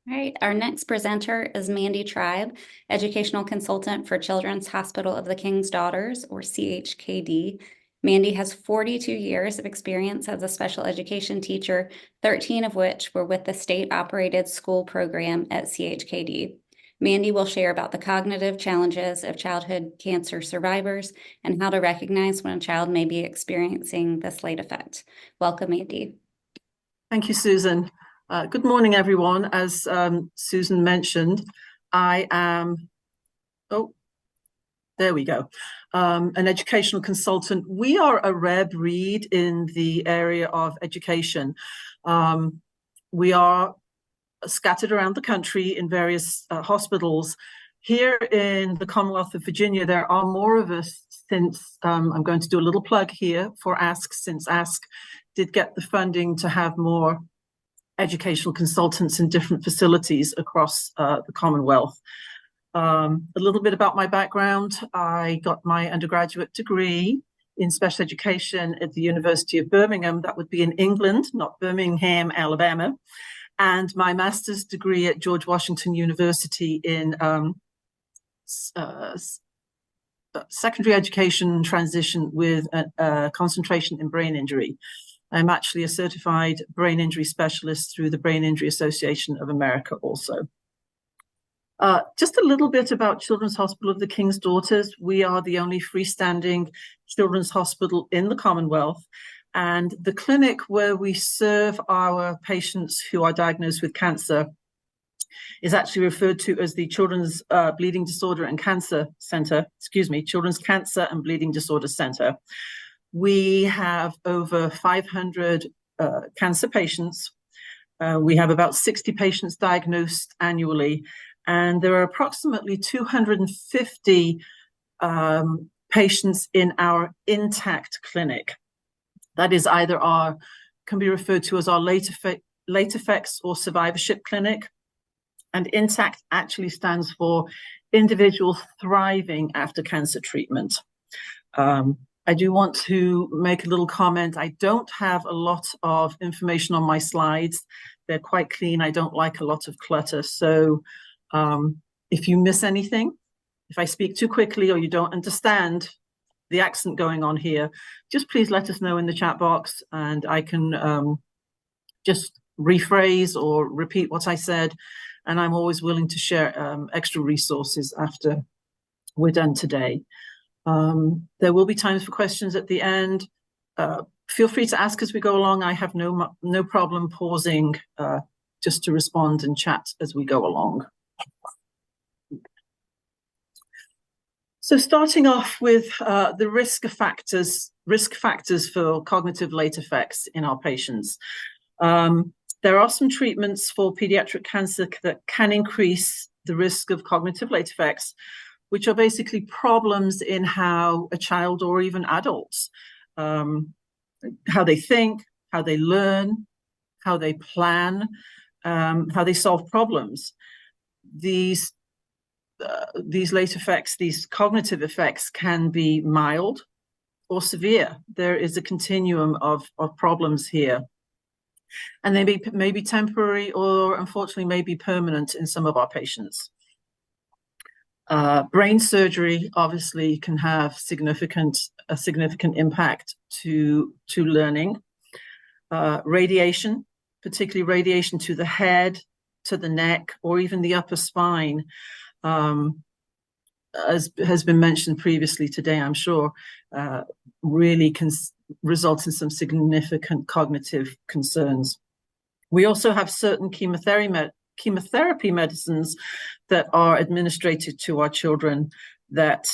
All right, our next presenter is Mandy Tribe, Educational Consultant for Children's Hospital of the King's Daughters, or CHKD. Mandy has 42 years of experience as a special education teacher, 13 of which were with the state-operated school program at CHKD. Mandy will share about the cognitive challenges of childhood cancer survivors and how to recognize when a child may be experiencing this late effect. Welcome, Mandy. Thank you, Susan. Good morning, everyone. As Susan mentioned, I am, there we go, an educational consultant. We are a rare breed in the area of education. We are scattered around the country in various hospitals. Here in the Commonwealth of Virginia, there are more of us since, I'm going to do a little plug here for ASK, since ASK did get the funding to have more educational consultants in different facilities across the Commonwealth. A little bit about my background. I got my undergraduate degree in special education at the University of Birmingham. That would be in England, not Birmingham, Alabama. And my master's degree at George Washington University in secondary education transition with a concentration in brain injury. I'm actually a certified brain injury specialist through the Brain Injury Association of America also. Just a little bit about Children's Hospital of the King's Daughters. We are the only freestanding children's hospital in the Commonwealth, and the clinic where we serve our patients who are diagnosed with cancer is actually referred to as the Children's Bleeding Disorder and Cancer Center, Children's Cancer and Bleeding Disorder Center. We have over 500 cancer patients. We have about 60 patients diagnosed annually, and there are approximately 250 patients in our intact clinic. That is either can be referred to as our late effects or survivorship clinic. And intact actually stands for individuals thriving after cancer treatment. I do want to make a little comment. I don't have a lot of information on my slides. They're quite clean. I don't like a lot of clutter. So if you miss anything, if I speak too quickly or you don't understand the accent going on here, just please let us know in the chat box, and I can just rephrase or repeat what I said. And I'm always willing to share extra resources after we're done today. There will be times for questions at the end. Feel free to ask as we go along. I have no problem pausing just to respond and chat as we go along. So starting off with the risk factors for cognitive late effects in our patients. There are some treatments for pediatric cancer that can increase the risk of cognitive late effects, which are basically problems in how a child or even adults, how they think, how they learn, how they plan, how they solve problems. These late effects, these cognitive effects, can be mild or severe. There is a continuum of problems here. And they may be temporary or, unfortunately, may be permanent in some of our patients. Brain surgery obviously can have a significant impact to learning. Radiation, particularly radiation to the head, to the neck, or even the upper spine, as has been mentioned previously today, I'm sure, really can result in some significant cognitive concerns. We also have certain chemotherapy medicines that are administered to our children that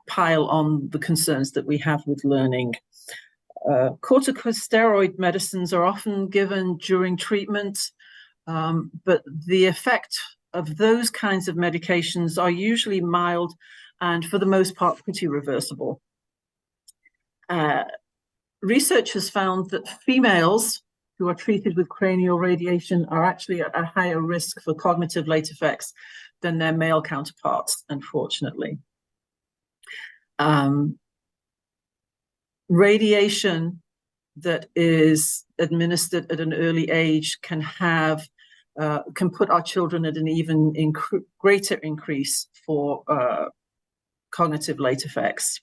pile on the concerns that we have with learning. Corticosteroid medicines are often given during treatment, but the effect of those kinds of medications are usually mild and, for the most part, pretty reversible. Research has found that females who are treated with cranial radiation are actually at a higher risk for cognitive late effects than their male counterparts, unfortunately. Radiation that is administered at an early age can have can put our children at an even greater increase for cognitive late effects.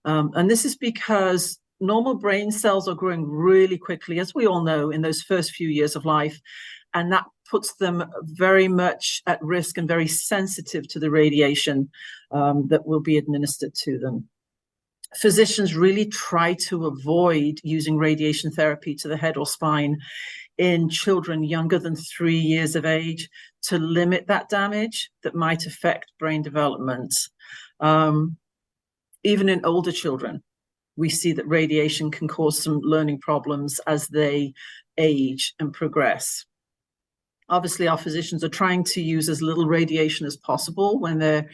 And this is because normal brain cells are growing really quickly, as we all know, in those first few years of life. And that puts them very much at risk and very sensitive to the radiation that will be administered to them. Physicians really try to avoid using radiation therapy to the head or spine in children younger than 3 years of age to limit that damage that might affect brain development. Even in older children, we see that radiation can cause some learning problems as they age and progress. Obviously, our physicians are trying to use as little radiation as possible when they're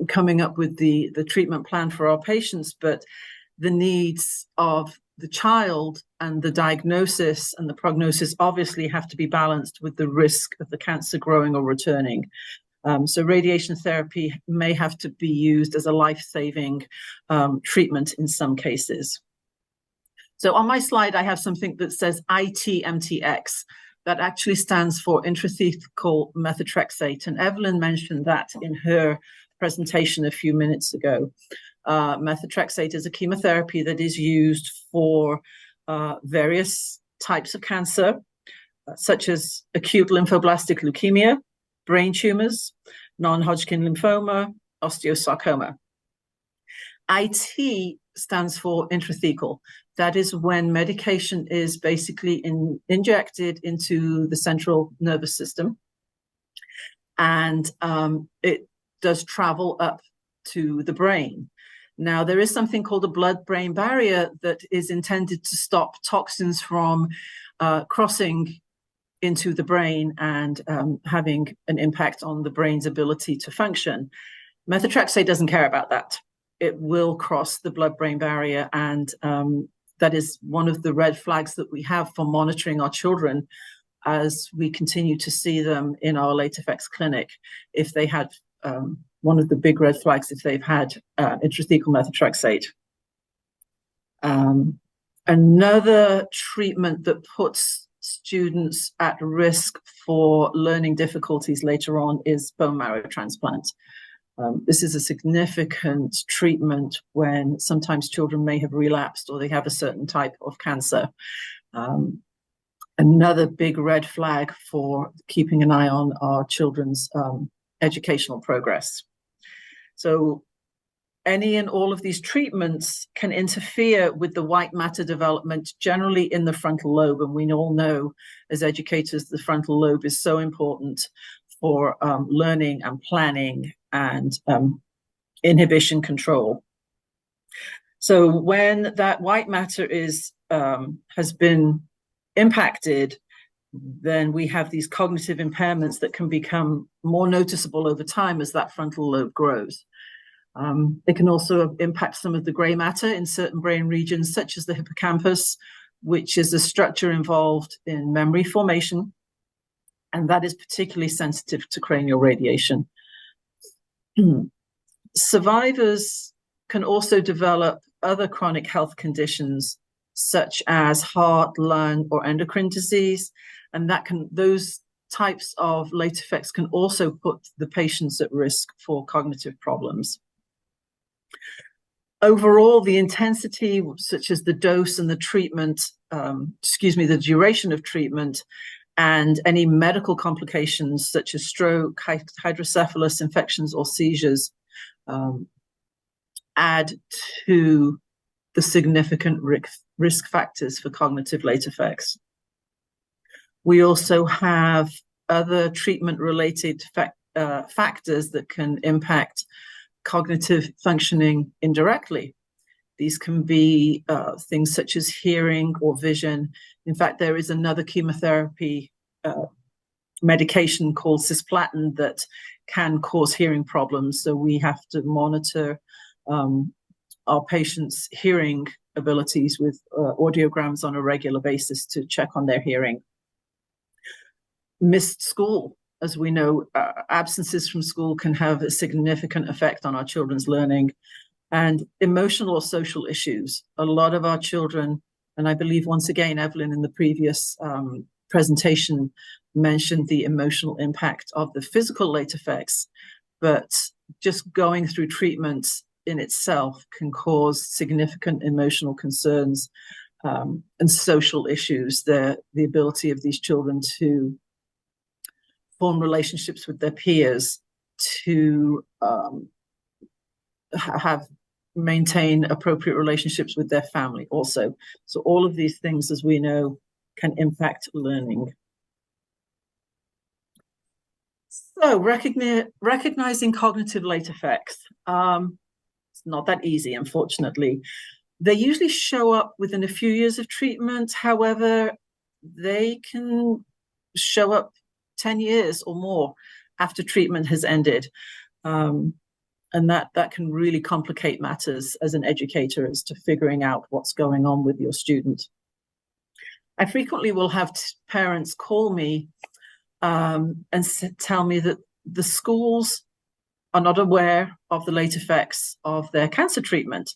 coming up with the treatment plan for our patients, but the needs of the child and the diagnosis and the prognosis obviously have to be balanced with the risk of the cancer growing or returning. So radiation therapy may have to be used as a life-saving treatment in some cases. So on my slide, I have something that says ITMTX. That actually stands for intrathecal methotrexate. And Evelyn mentioned that in her presentation a few minutes ago. Methotrexate is a chemotherapy that is used for various types of cancer, such as acute lymphoblastic leukemia, brain tumors, non-Hodgkin lymphoma, osteosarcoma. IT stands for intrathecal. That is when medication is basically injected into the central nervous system, and it does travel up to the brain. Now, there is something called a blood-brain barrier that is intended to stop toxins from crossing into the brain and having an impact on the brain's ability to function. Methotrexate doesn't care about that. It will cross the blood-brain barrier, and that is one of the red flags that we have for monitoring our children as we continue to see them in our late effects clinic. If they had one of the big red flags, if they've had intrathecal methotrexate. Another treatment that puts students at risk for learning difficulties later on is bone marrow transplant. This is a significant treatment when sometimes children may have relapsed or they have a certain type of cancer. Another big red flag for keeping an eye on our children's educational progress. So any and all of these treatments can interfere with the white matter development, generally in the frontal lobe. And we all know as educators, the frontal lobe is so important for learning and planning and inhibition control. So when that white matter is has been impacted, then we have these cognitive impairments that can become more noticeable over time as that frontal lobe grows. It can also impact some of the gray matter in certain brain regions, such as the hippocampus, which is a structure involved in memory formation, and that is particularly sensitive to cranial radiation. Survivors can also develop other chronic health conditions, such as heart, lung, or endocrine disease, and those types of late effects can also put the patients at risk for cognitive problems. Overall, the intensity, such as the dose and the treatment, the duration of treatment, and any medical complications such as stroke, hydrocephalus, infections, or seizures add to the significant risk factors for cognitive late effects. We also have other treatment-related factors that can impact cognitive functioning indirectly. These can be things such as hearing or vision. In fact, there is another chemotherapy medication called cisplatin that can cause hearing problems. So we have to monitor our patients' hearing abilities with audiograms on a regular basis to check on their hearing. Missed school. As we know, absences from school can have a significant effect on our children's learning, and emotional or social issues. A lot of our children, and I believe once again, Evelyn in the previous presentation mentioned the emotional impact of the physical late effects, but just going through treatment in itself can cause significant emotional concerns and social issues. The ability of these children to form relationships with their peers, to maintain appropriate relationships with their family also. So all of these things, as we know, can impact learning. So recognizing cognitive late effects. It's not that easy, unfortunately. They usually show up within a few years of treatment. However, they can show up 10 years or more after treatment has ended. And that can really complicate matters as an educator as to figuring out what's going on with your student. I frequently will have parents call me and tell me that the schools are not aware of the late effects of their cancer treatment.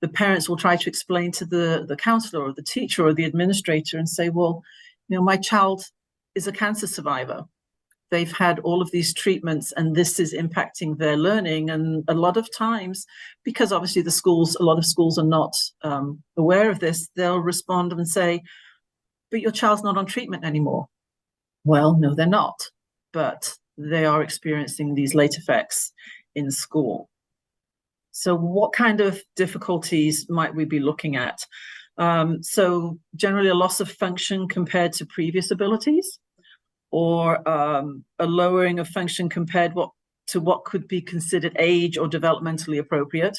The parents will try to explain to the counselor or the teacher or the administrator and say, well, my child is a cancer survivor. They've had all of these treatments and this is impacting their learning. And a lot of times, because obviously a lot of schools are not aware of this, they'll respond and say, but your child's not on treatment anymore. Well, no, they're not, but they are experiencing these late effects in school. So what kind of difficulties might we be looking at? So generally a loss of function compared to previous abilities, or a lowering of function compared to what could be considered age or developmentally appropriate.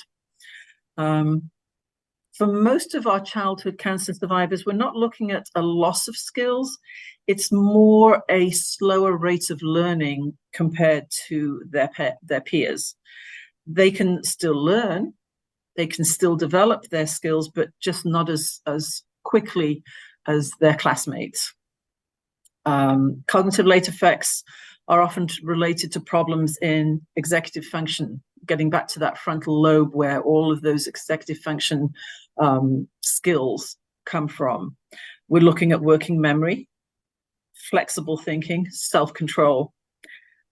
For most of our childhood cancer survivors, we're not looking at a loss of skills. It's more a slower rate of learning compared to their peers. They can still learn, they can still develop their skills, but just not as quickly as their classmates. Cognitive late effects are often related to problems in executive function, getting back to that frontal lobe where all of those executive function skills come from. We're looking at working memory, flexible thinking, self-control.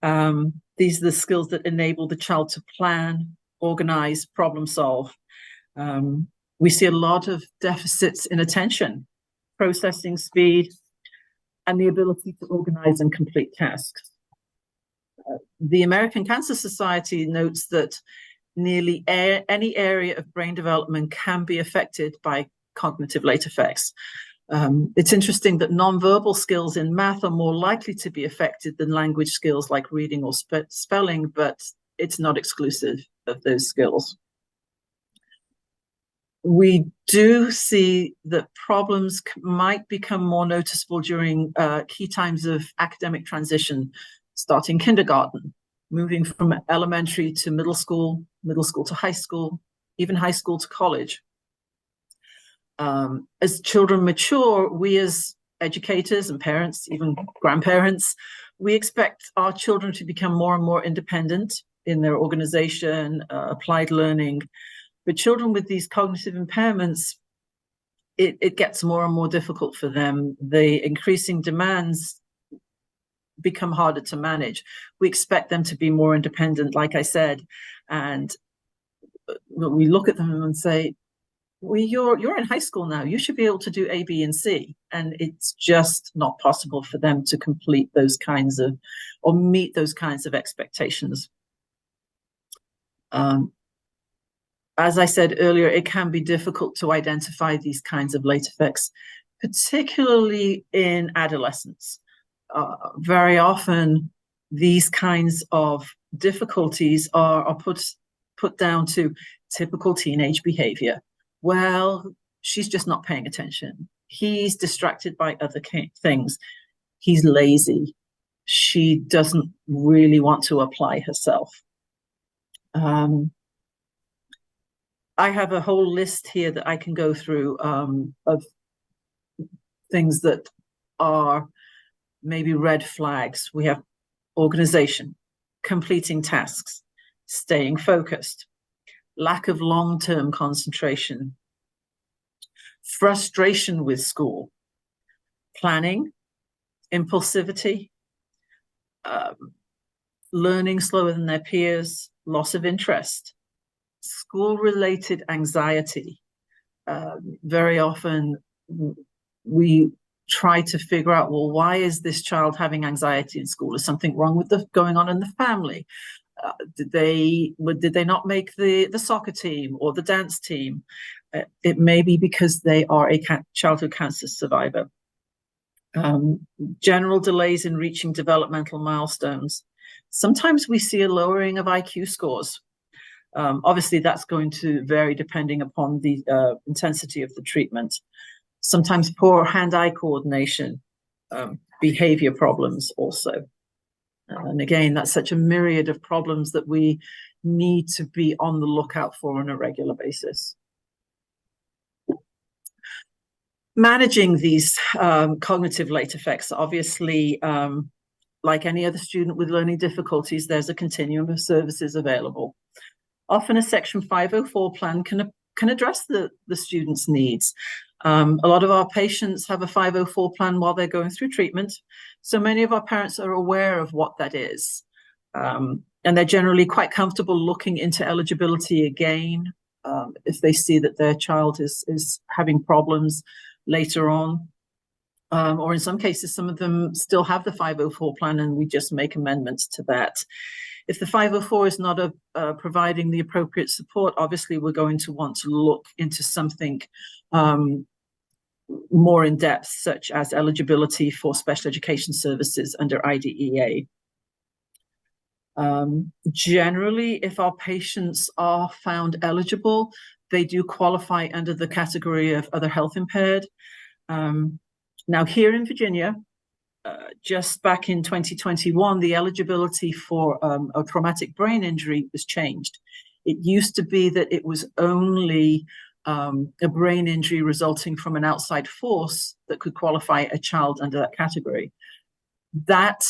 These are the skills that enable the child to plan, organize, problem solve. We see a lot of deficits in attention, processing speed, and the ability to organize and complete tasks. The American Cancer Society notes that nearly any area of brain development can be affected by cognitive late effects. It's interesting that nonverbal skills in math are more likely to be affected than language skills like reading or spelling, but it's not exclusive of those skills. We do see that problems might become more noticeable during key times of academic transition, starting kindergarten, moving from elementary to middle school to high school, even high school to college. As children mature, we as educators and parents, even grandparents, we expect our children to become more and more independent in their organization, applied learning. But children with these cognitive impairments, it gets more and more difficult for them. The increasing demands become harder to manage. We expect them to be more independent, like I said, and we look at them and say, well, you're in high school now. You should be able to do A, B, and C. And it's just not possible for them to complete those kinds of, or meet those kinds of expectations. As I said earlier, it can be difficult to identify these kinds of late effects, particularly in adolescence. Very often, these kinds of difficulties are put down to typical teenage behavior. Well, she's just not paying attention. He's distracted by other things. He's lazy. She doesn't really want to apply herself. I have a whole list here that I can go through of things that are maybe red flags. We have organization, completing tasks, staying focused, lack of long-term concentration, frustration with school, planning, impulsivity, learning slower than their peers, loss of interest, school-related anxiety. Very often we try to figure out, well, why is this child having anxiety in school? Is something wrong with going on in the family? Did they not make the soccer team or the dance team? It may be because they are a childhood cancer survivor. General delays in reaching developmental milestones. Sometimes we see a lowering of IQ scores. Obviously, that's going to vary depending upon the intensity of the treatment. Sometimes poor hand-eye coordination, behavior problems also. And again, that's such a myriad of problems that we need to be on the lookout for on a regular basis. Managing these cognitive late effects, obviously, like any other student with learning difficulties, there's a continuum of services available. Often a Section 504 plan can address the student's needs. A lot of our patients have a 504 plan while they're going through treatment, so many of our parents are aware of what that is. And they're generally quite comfortable looking into eligibility again if they see that their child is having problems later on. Or in some cases, some of them still have the 504 plan and we just make amendments to that. If the 504 is not providing the appropriate support, obviously we're going to want to look into something more in depth, such as eligibility for special education services under IDEA. Generally, if our patients are found eligible, they do qualify under the category of other health impaired. Now, here in Virginia, just back in 2021, the eligibility for a traumatic brain injury was changed. It used to be that it was only a brain injury resulting from an outside force that could qualify a child under that category. That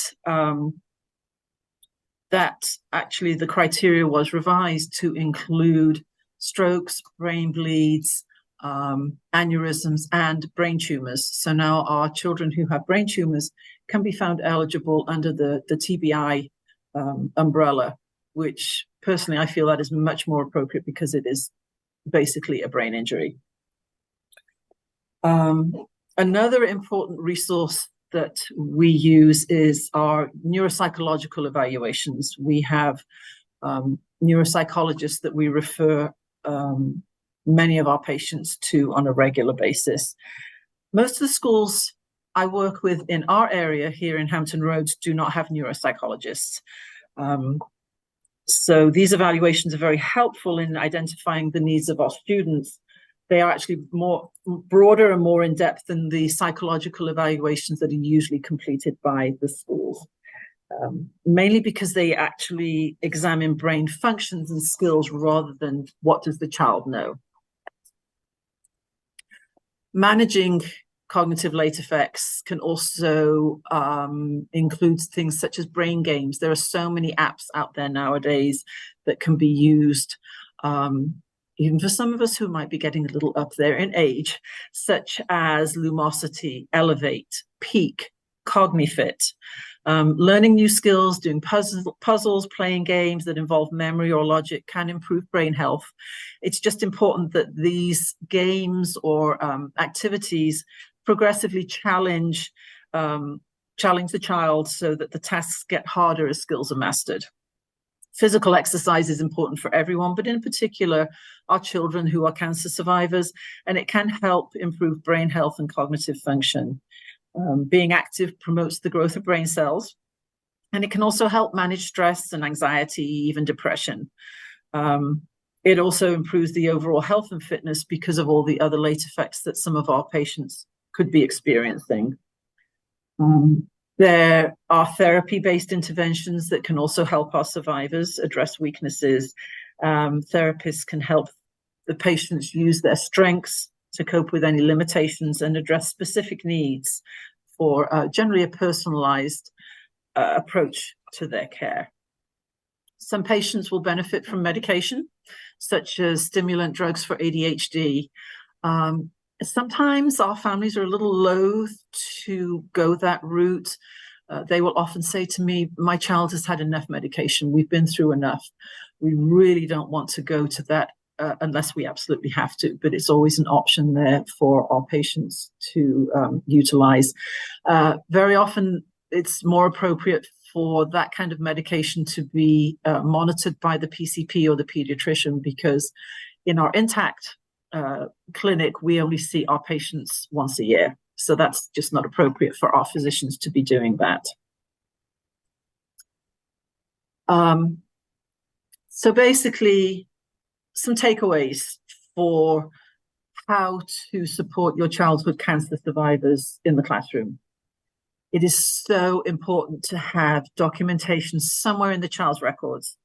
actually the criteria was revised to include strokes, brain bleeds, aneurysms, and brain tumors. So now our children who have brain tumors can be found eligible under the TBI umbrella, which personally I feel that is much more appropriate because it is basically a brain injury. Another important resource that we use is our neuropsychological evaluations. We have neuropsychologists that we refer many of our patients to on a regular basis. Most of the schools I work with in our area here in Hampton Roads do not have neuropsychologists. So these evaluations are very helpful in identifying the needs of our students. They are actually more broader and more in depth than the psychological evaluations that are usually completed by the schools. Mainly because they actually examine brain functions and skills rather than what does the child know. Managing cognitive late effects can also include things such as brain games. There are so many apps out there nowadays that can be used, even for some of us who might be getting a little up there in age, such as Lumosity, Elevate, Peak, CogniFit. Learning new skills, doing puzzles, playing games that involve memory or logic can improve brain health. It's just important that these games or activities progressively challenge the child so that the tasks get harder as skills are mastered. Physical exercise is important for everyone, but in particular, our children who are cancer survivors, and it can help improve brain health and cognitive function. Being active promotes the growth of brain cells, and it can also help manage stress and anxiety, even depression. It also improves the overall health and fitness because of all the other late effects that some of our patients could be experiencing. There are therapy-based interventions that can also help our survivors address weaknesses. Therapists can help the patients use their strengths to cope with any limitations and address specific needs for generally a personalized approach to their care. Some patients will benefit from medication, such as stimulant drugs for ADHD. Sometimes our families are a little loath to go that route. They will often say to me, my child has had enough medication. We've been through enough. We really don't want to go to that unless we absolutely have to. But it's always an option there for our patients to utilize. Very often, it's more appropriate for that kind of medication to be monitored by the PCP or the pediatrician, because in our intact clinic, we only see our patients once a year. So that's just not appropriate for our physicians to be doing that. So basically, some takeaways for how to support your childhood cancer survivors in the classroom. It is so important to have documentation somewhere in the child's records.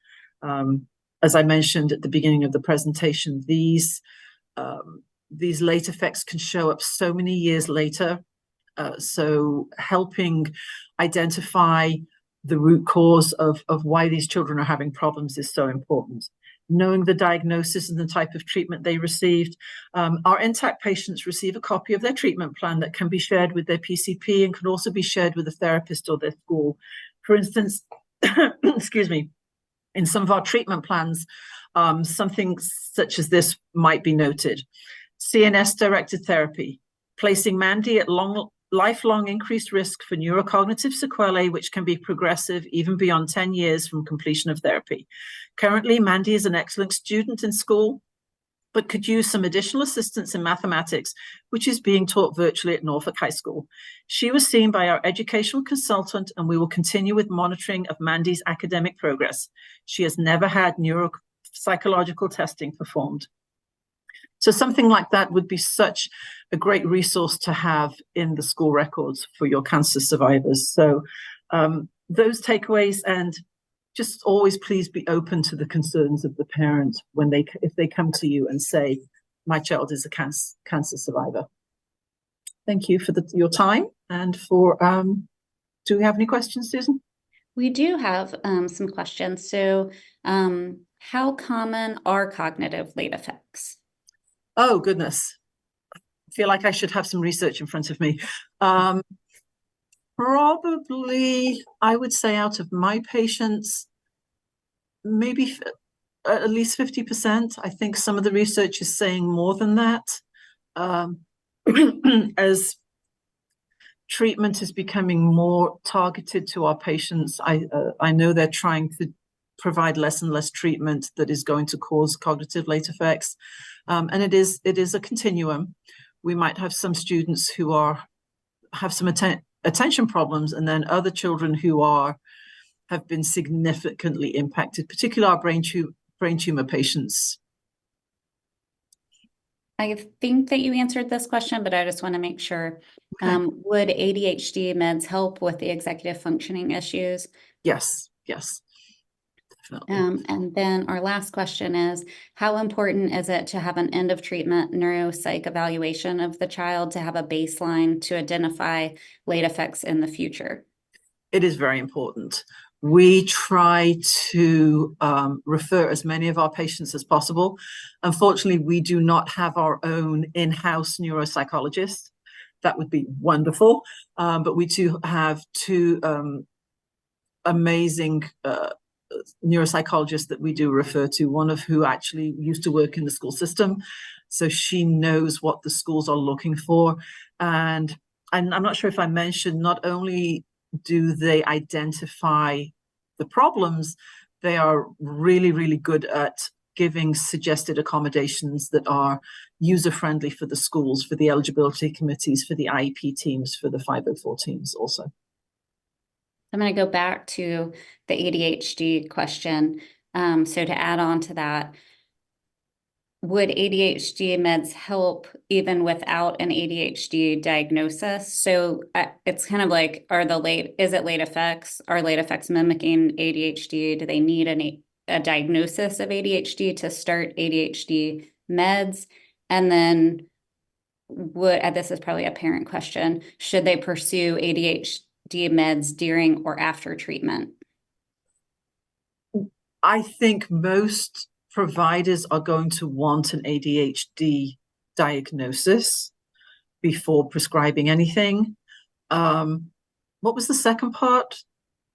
As I mentioned at the beginning of the presentation, these late effects can show up so many years later. So helping identify the root cause of why these children are having problems is so important. Knowing the diagnosis and the type of treatment they received. Our intact patients receive a copy of their treatment plan that can be shared with their PCP and can also be shared with a therapist or their school. For instance, excuse me, in some of our treatment plans, something such as this might be noted. CNS-directed therapy, placing Mandy at lifelong increased risk for neurocognitive sequelae, which can be progressive even beyond 10 years from completion of therapy. Currently, Mandy is an excellent student in school, but could use some additional assistance in mathematics, which is being taught virtually at Norfolk High School. She was seen by our educational consultant, and we will continue with monitoring of Mandy's academic progress. She has never had neuropsychological testing performed. So something like that would be such a great resource to have in the school records for your cancer survivors. So those takeaways, and just always please be open to the concerns of the parent if they come to you and say, my child is a cancer survivor. Thank you for your time. And do we have any questions, Susan? We do have some questions. So how common are cognitive late effects? Oh, goodness. I feel like I should have some research in front of me. Probably, I would say out of my patients, maybe at least 50%. I think some of the research is saying more than that. As treatment is becoming more targeted to our patients, I know they're trying to provide less and less treatment that is going to cause cognitive late effects. And it is a continuum. We might have some students who have some attention problems, and then other children who have been significantly impacted, particularly our brain tumor patients. I think that you answered this question, but I just want to make sure. Okay. Would ADHD meds help with the executive functioning issues? Yes. Definitely. And then our last question is, how important is it to have an end of treatment neuropsych evaluation of the child to have a baseline to identify late effects in the future? It is very important. We try to refer as many of our patients as possible. Unfortunately, we do not have our own in-house neuropsychologist. That would be wonderful. But we do have two amazing neuropsychologists that we do refer to, one of who actually used to work in the school system. So she knows what the schools are looking for. And I'm not sure if I mentioned, not only do they identify the problems, they are really, really good at giving suggested accommodations that are user-friendly for the schools, for the eligibility committees, for the IEP teams, for the 504 teams also. I'm going to go back to the ADHD question. So to add on to that, would ADHD meds help even without an ADHD diagnosis? So it's kind of like, is it late effects? Are late effects mimicking ADHD? Do they need a diagnosis of ADHD to start ADHD meds? And then this is probably a parent question, should they pursue ADHD meds during or after treatment? I think most providers are going to want an ADHD diagnosis. before prescribing anything. What was the second part?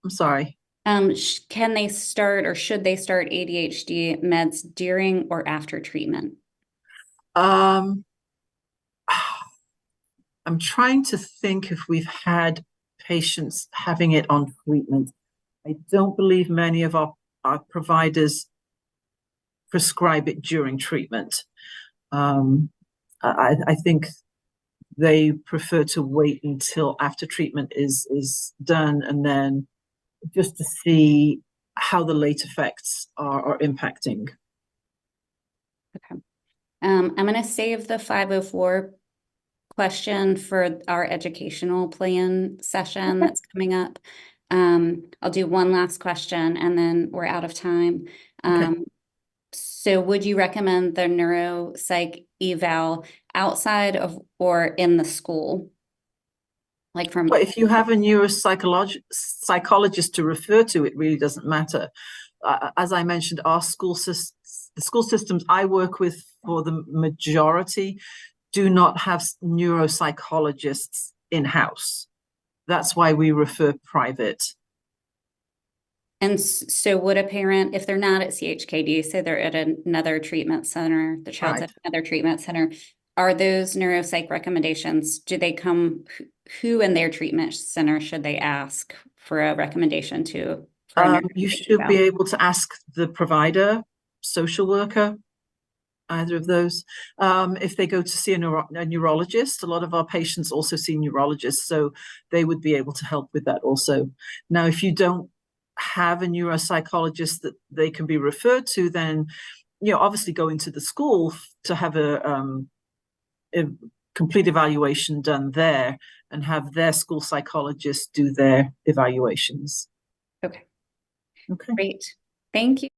I'm sorry. Can they start or should they start ADHD meds during or after treatment? Um, I'm trying to think if we've had patients having it on treatment. I don't believe many of our providers prescribe it during treatment. I think they prefer to wait until after treatment is done and then just to see how the late effects are impacting. Okay. I'm going to save the 504 question for our educational plan session that's coming up. I'll do one last question and then we're out of time. Okay. So would you recommend the neuropsych eval outside of or in the school? Like from But if you have a neuropsychologist to refer to, it really doesn't matter. As I mentioned, the school systems I work with for the majority do not have neuropsychologists in-house. That's why we refer private. And so would a parent, if they're not at CHKD, say they're at another treatment center, the child's Right. at another treatment center, are those neuropsych recommendations, do they come, who in their treatment center should they ask for a recommendation to? You should be able to ask the provider, social worker, either of those. If they go to see a neurologist, a lot of our patients also see neurologists, so they would be able to help with that also. Now, if you don't have a neuropsychologist that they can be referred to, then obviously go into the school to have a complete evaluation done there and have their school psychologist do their evaluations. Okay. Okay. Great. Thank you.